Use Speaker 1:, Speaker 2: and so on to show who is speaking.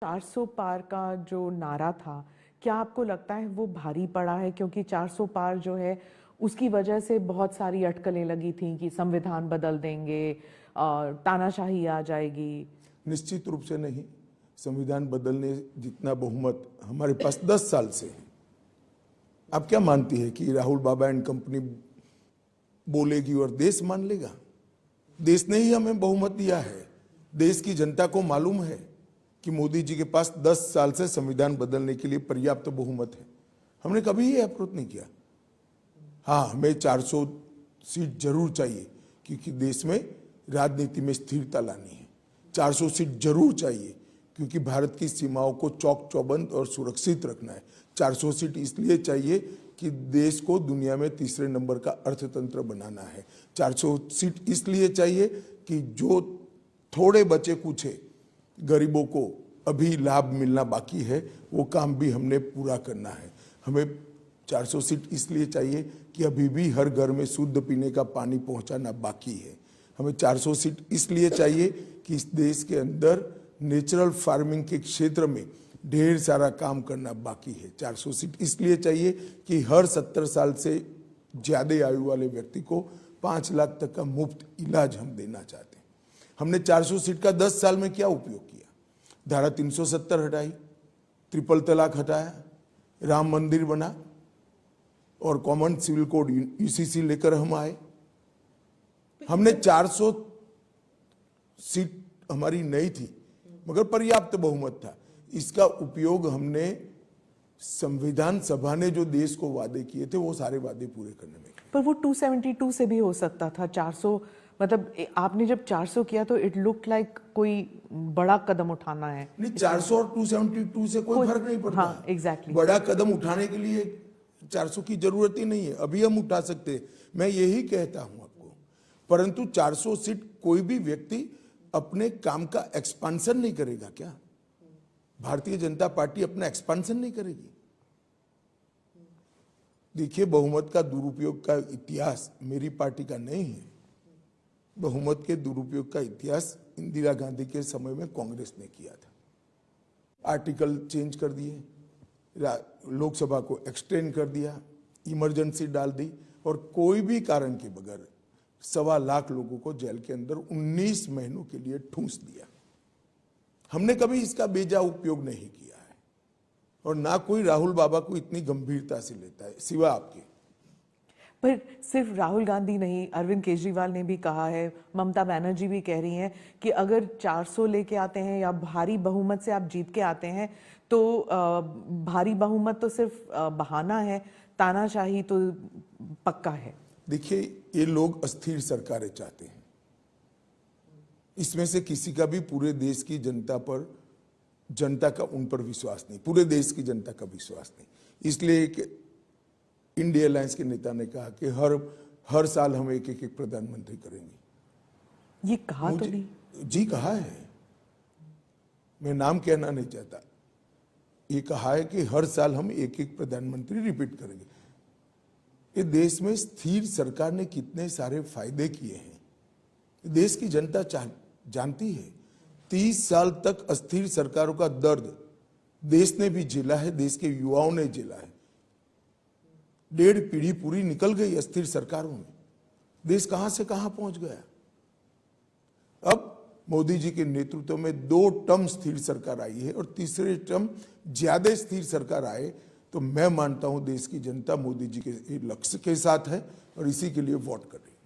Speaker 1: 400 पार का जो नारा था, क्या आपको लगता है वो भारी पड़ा है? क्योंकि 400 पार जो है उसकी वजह से बहुत सारी अटकलें लगी थी कि संविधान बदल देंगे, तानाशाही आ जाएगी।
Speaker 2: निश्चित रूप से नहीं। संविधान बदलने जितना बहुमत हमारे पास 10 साल से है। आप क्या मानती है कि राहुल बाबा एंड कंपनी बोलेगी और देश मान लेगा? देश ने ही हमें बहुमत दिया है। देश की जनता को मालूम है कि मोदी जी के पास 10 साल से संविधान बदलने के लिए पर्याप्त बहुमत है। हमने कभी ये अप्रोच नहीं किया। हाँ, हमें 400 सीट जरूर चाहिए क्योंकि देश में राजनीति में स्थिरता लानी है। 400 सीट जरूर चाहिए क्योंकि भारत की सीमाओं को चौक चौबंद और सुरक्षित रखना है। 400 सीट इसलिए चाहिए कि देश को दुनिया में तीसरे नंबर का अर्थतंत्र बनाना है। 400 सीट इसलिए चाहिए कि जो थोड़े बचे कुछे गरीबों को अभी लाभ मिलना बाकी है, वो काम भी हमने पूरा करना है। हमें 400 सीट इसलिए चाहिए कि अभी भी हर घर में शुद्ध पीने का पानी पहुंचाना बाकी है। हमें 400 सीट इसलिए चाहिए कि इस देश के अंदर नेचुरल फार्मिंग के क्षेत्र में ढेर सारा काम करना बाकी है। 400 सीट इसलिए चाहिए कि हर 70 साल से ज़्यादा आयु वाले व्यक्ति को 5 लाख तक का मुफ्त इलाज हम देना चाहते हैं। हमने 400 सीट का 10 साल में क्या उपयोग किया? धारा 370 हटाई, ट्रिपल तलाक हटाया, राम मंदिर बना और कॉमन सिविल कोड यूसीसी लेकर हम आए। हमने 400 सीट हमारी नहीं थी मगर पर्याप्त बहुमत था। इसका उपयोग हमने संविधान सभा ने जो देश को वादे किए थे वो सारे वादे पूरे करने में।
Speaker 1: पर वो 272 से भी हो सकता था। 400 मतलब आपने जब 400 किया तो इट लुक लाइक कोई बड़ा कदम उठाना है।
Speaker 2: नहीं, 400 और 272 से कोई फर्क नहीं पड़ता।
Speaker 1: हाँ, एग्जैक्टली।
Speaker 2: बड़ा कदम उठाने के लिए 400 की जरूरत ही नहीं है। अभी हम उठा सकते हैं, मैं यही कहता हूं आपको। परंतु 400 सीट कोई भी व्यक्ति अपने काम का एक्सपांशन नहीं करेगा क्या? भारतीय जनता पार्टी अपना एक्सपांशन नहीं करेगी? देखिए, बहुमत का दुरुपयोग का इतिहास मेरी पार्टी का नहीं है। बहुमत के दुरुपयोग का इतिहास इंदिरा गांधी के समय में कांग्रेस ने किया था। आर्टिकल चेंज कर दिए, लोकसभा को एक्सटेंड कर दिया, इमरजेंसी डाल दी और कोई भी कारण के बगैर 1.25 लाख लोगों को जेल के अंदर 19 महीनों के लिए ठूंस दिया। हमने कभी इसका बेजा उपयोग नहीं किया है और ना कोई राहुल बाबा को इतनी गंभीरता से लेता है सिवा आपके।
Speaker 1: पर सिर्फ राहुल गांधी नहीं, अरविंद केजरीवाल ने भी कहा है, ममता बनर्जी भी कह रही हैं कि अगर 400 लेके आते हैं या भारी बहुमत से आप जीत के आते हैं तो भारी बहुमत तो सिर्फ बहाना है, तानाशाही तो पक्का है।
Speaker 2: देखिए, ये लोग अस्थिर सरकारें चाहते हैं। इसमें से किसी का भी पूरे देश की जनता का उन पर विश्वास नहीं, पूरे देश की जनता का विश्वास नहीं। इसलिए इंडिया अलायंस के नेता ने कहा कि हर साल हम एक प्रधानमंत्री करेंगे।
Speaker 1: ये कहा तो नहीं?
Speaker 2: जी कहा है, मैं नाम कहना नहीं चाहता। ये कहा है कि हर साल हम एक प्रधानमंत्री रिपीट करेंगे। ये देश में स्थिर सरकार ने कितने सारे फायदे किए हैं देश की जनता जानती है। 30 साल तक अस्थिर सरकारों का दर्द देश ने भी झेला है, देश के युवाओं ने झेला है। 1.5 पीढ़ी पूरी निकल गई अस्थिर सरकारों में। देश कहां से कहां पहुंच गया। अब मोदी जी के नेतृत्व में 2 टर्म स्थिर सरकार आई है और तीसरे टर्म ज्यादा स्थिर सरकार आए तो मैं मानता हूं देश की जनता मोदी जी के लक्ष्य के साथ है और इसी के लिए वोट कर रही है।